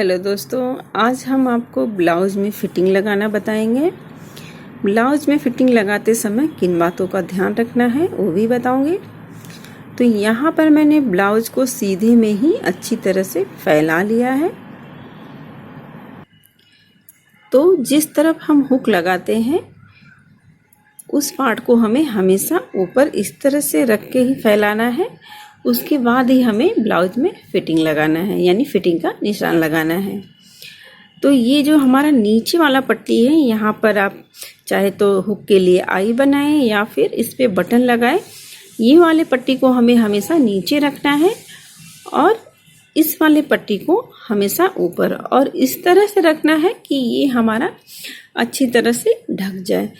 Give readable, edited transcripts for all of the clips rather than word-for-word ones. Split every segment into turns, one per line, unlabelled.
Hello दोस्तों, आज हम आपको ब्लाउज़ में फ़िटिंग लगाना बताएंगे। ब्लाउज़ में फ़िटिंग लगाते समय किन बातों का ध्यान रखना है वो भी बताऊंगे। तो यहाँ पर मैंने ब्लाउज़ को सीधे में ही अच्छी तरह से फैला लिया है। तो जिस तरफ हम हुक लगाते हैं उस पार्ट को हमें हमेशा ऊपर इस तरह से रख के ही फैलाना है। उसके बाद ही हमें ब्लाउज में फ़िटिंग लगाना है, यानी फ़िटिंग का निशान लगाना है। तो ये जो हमारा नीचे वाला पट्टी है, यहाँ पर आप चाहे तो हुक के लिए आई बनाएं या फिर इस पे बटन लगाएं। ये वाले पट्टी को हमें हमेशा नीचे रखना है और इस वाले पट्टी को हमेशा ऊपर, और इस तरह से रखना है कि ये हमारा अच्छी तरह से ढक जाए।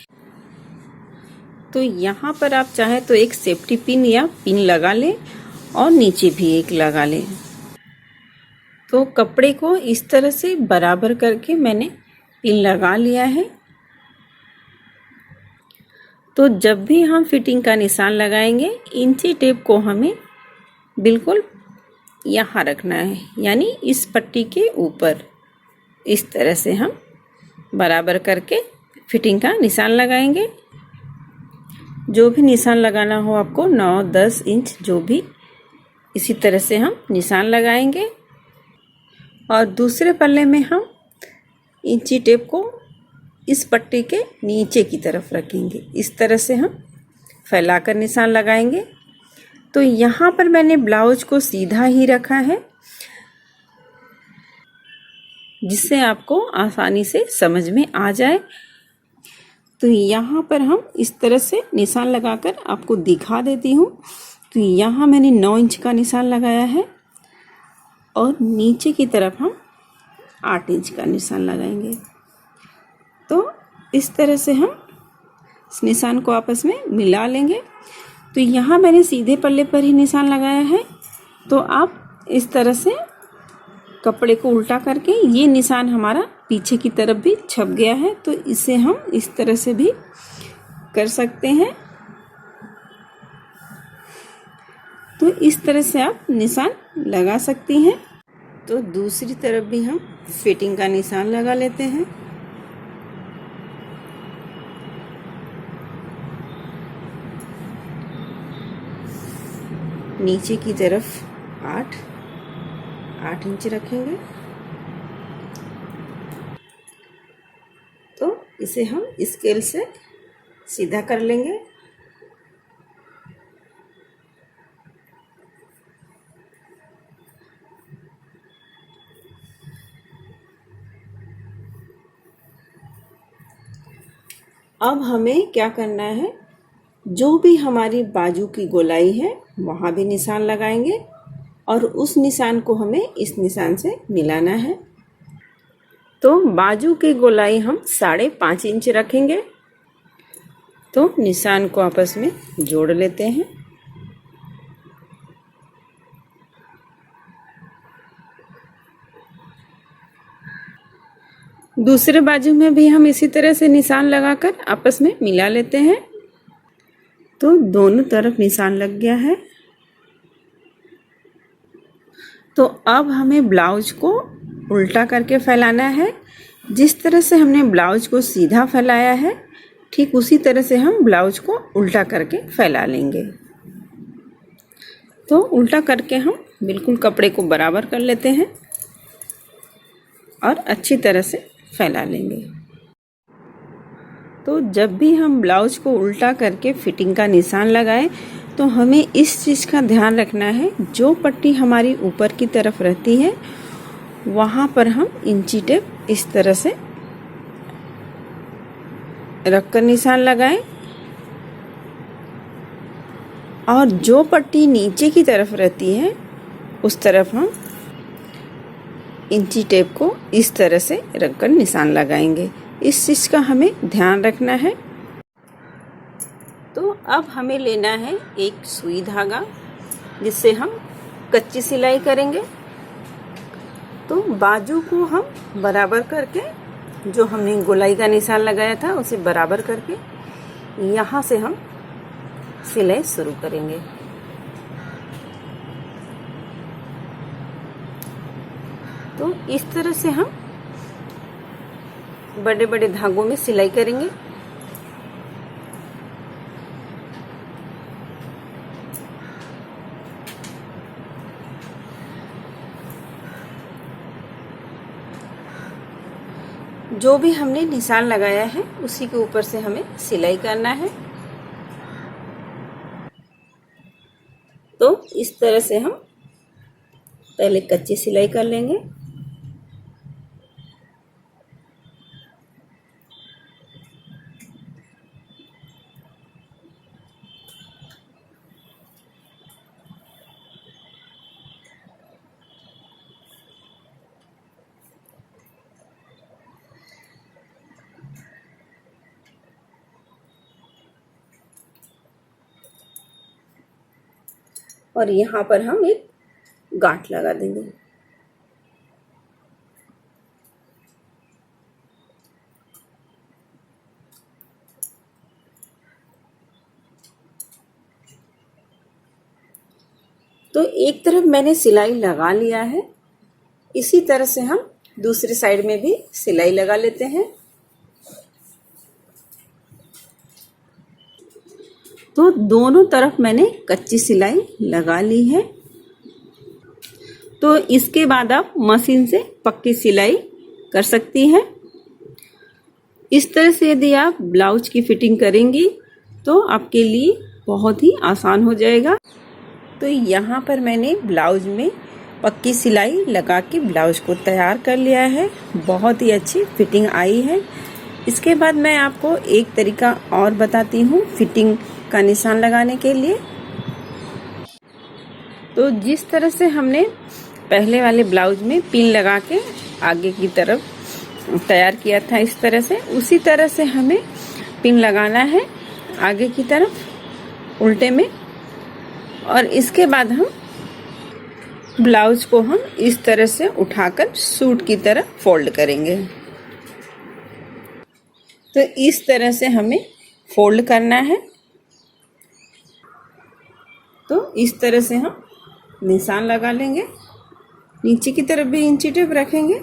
तो यहाँ पर आप चाहे तो एक सेफ्टी पिन या पिन लगा लें और नीचे भी एक लगा लें। तो कपड़े को इस तरह से बराबर करके मैंने पिन लगा लिया है। तो जब भी हम फिटिंग का निशान लगाएंगे, इंची टेप को हमें बिल्कुल यहाँ रखना है, यानी इस पट्टी के ऊपर। इस तरह से हम बराबर करके फिटिंग का निशान लगाएंगे। जो भी निशान लगाना हो आपको, 9-10 इंच जो भी, इसी तरह से हम निशान लगाएंगे। और दूसरे पल्ले में हम इंची टेप को इस पट्टी के नीचे की तरफ रखेंगे। इस तरह से हम फैलाकर निशान लगाएंगे। तो यहाँ पर मैंने ब्लाउज को सीधा ही रखा है, जिससे आपको आसानी से समझ में आ जाए। तो यहाँ पर हम इस तरह से निशान लगाकर आपको दिखा देती हूँ। तो यहाँ मैंने 9 इंच का निशान लगाया है और नीचे की तरफ हम 8 इंच का निशान लगाएंगे। तो इस तरह से हम इस निशान को आपस में मिला लेंगे। तो यहाँ मैंने सीधे पल्ले पर ही निशान लगाया है। तो आप इस तरह से कपड़े को उल्टा करके, ये निशान हमारा पीछे की तरफ भी छप गया है, तो इसे हम इस तरह से भी कर सकते हैं। तो इस तरह से आप निशान लगा सकती हैं। तो दूसरी तरफ भी हम फिटिंग का निशान लगा लेते हैं। नीचे की तरफ 8 इंच रखेंगे। तो इसे हम स्केल से सीधा कर लेंगे। अब हमें क्या करना है, जो भी हमारी बाजू की गोलाई है वहाँ भी निशान लगाएंगे और उस निशान को हमें इस निशान से मिलाना है। तो बाजू की गोलाई हम 5.5 इंच रखेंगे। तो निशान को आपस में जोड़ लेते हैं। दूसरे बाजू में भी हम इसी तरह से निशान लगाकर आपस में मिला लेते हैं। तो दोनों तरफ निशान लग गया है। तो अब हमें ब्लाउज को उल्टा करके फैलाना है। जिस तरह से हमने ब्लाउज को सीधा फैलाया है, ठीक उसी तरह से हम ब्लाउज को उल्टा करके फैला लेंगे। तो उल्टा करके हम बिल्कुल कपड़े को बराबर कर लेते हैं और अच्छी तरह से फैला लेंगे। तो जब भी हम ब्लाउज को उल्टा करके फिटिंग का निशान लगाएं, तो हमें इस चीज़ का ध्यान रखना है, जो पट्टी हमारी ऊपर की तरफ रहती है वहाँ पर हम इंची टेप इस तरह से रखकर निशान लगाएं, और जो पट्टी नीचे की तरफ रहती है उस तरफ हम इंची टेप को इस तरह से रखकर निशान लगाएंगे। इस चीज़ का हमें ध्यान रखना है। तो अब हमें लेना है एक सुई धागा, जिससे हम कच्ची सिलाई करेंगे। तो बाजू को हम बराबर करके, जो हमने गोलाई का निशान लगाया था उसे बराबर करके यहाँ से हम सिलाई शुरू करेंगे। तो इस तरह से हम बड़े बड़े धागों में सिलाई करेंगे। जो भी हमने निशान लगाया है उसी के ऊपर से हमें सिलाई करना है। तो इस तरह से हम पहले कच्ची सिलाई कर लेंगे। और यहाँ पर हम एक गांठ लगा देंगे। तो एक तरफ मैंने सिलाई लगा लिया है, इसी तरह से हम दूसरी साइड में भी सिलाई लगा लेते हैं। तो दोनों तरफ मैंने कच्ची सिलाई लगा ली है। तो इसके बाद आप मशीन से पक्की सिलाई कर सकती हैं। इस तरह से यदि आप ब्लाउज की फिटिंग करेंगी तो आपके लिए बहुत ही आसान हो जाएगा। तो यहाँ पर मैंने ब्लाउज में पक्की सिलाई लगा के ब्लाउज को तैयार कर लिया है। बहुत ही अच्छी फिटिंग आई है। इसके बाद मैं आपको एक तरीका और बताती हूँ फिटिंग का निशान लगाने के लिए। तो जिस तरह से हमने पहले वाले ब्लाउज में पिन लगा के आगे की तरफ तैयार किया था इस तरह से, उसी तरह से हमें पिन लगाना है आगे की तरफ उल्टे में। और इसके बाद हम ब्लाउज को हम इस तरह से उठाकर सूट की तरह फोल्ड करेंगे। तो इस तरह से हमें फोल्ड करना है। तो इस तरह से हम निशान लगा लेंगे, नीचे की तरफ भी इंची टेप रखेंगे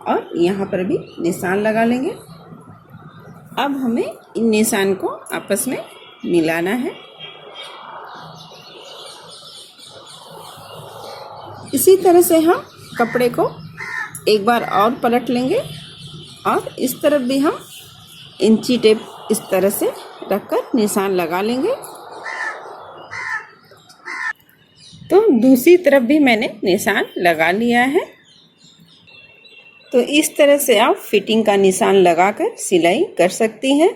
और यहाँ पर भी निशान लगा लेंगे। अब हमें इन निशान को आपस में मिलाना है। इसी तरह से हम कपड़े को एक बार और पलट लेंगे और इस तरफ भी हम इंची टेप इस तरह से रखकर निशान लगा लेंगे। तो दूसरी तरफ भी मैंने निशान लगा लिया है। तो इस तरह से आप फिटिंग का निशान लगाकर सिलाई कर सकती हैं।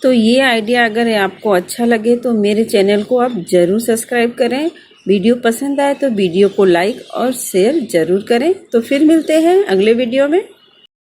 तो ये आइडिया अगर आपको अच्छा लगे तो मेरे चैनल को आप ज़रूर सब्सक्राइब करें। वीडियो पसंद आए तो वीडियो को लाइक और शेयर ज़रूर करें। तो फिर मिलते हैं अगले वीडियो में।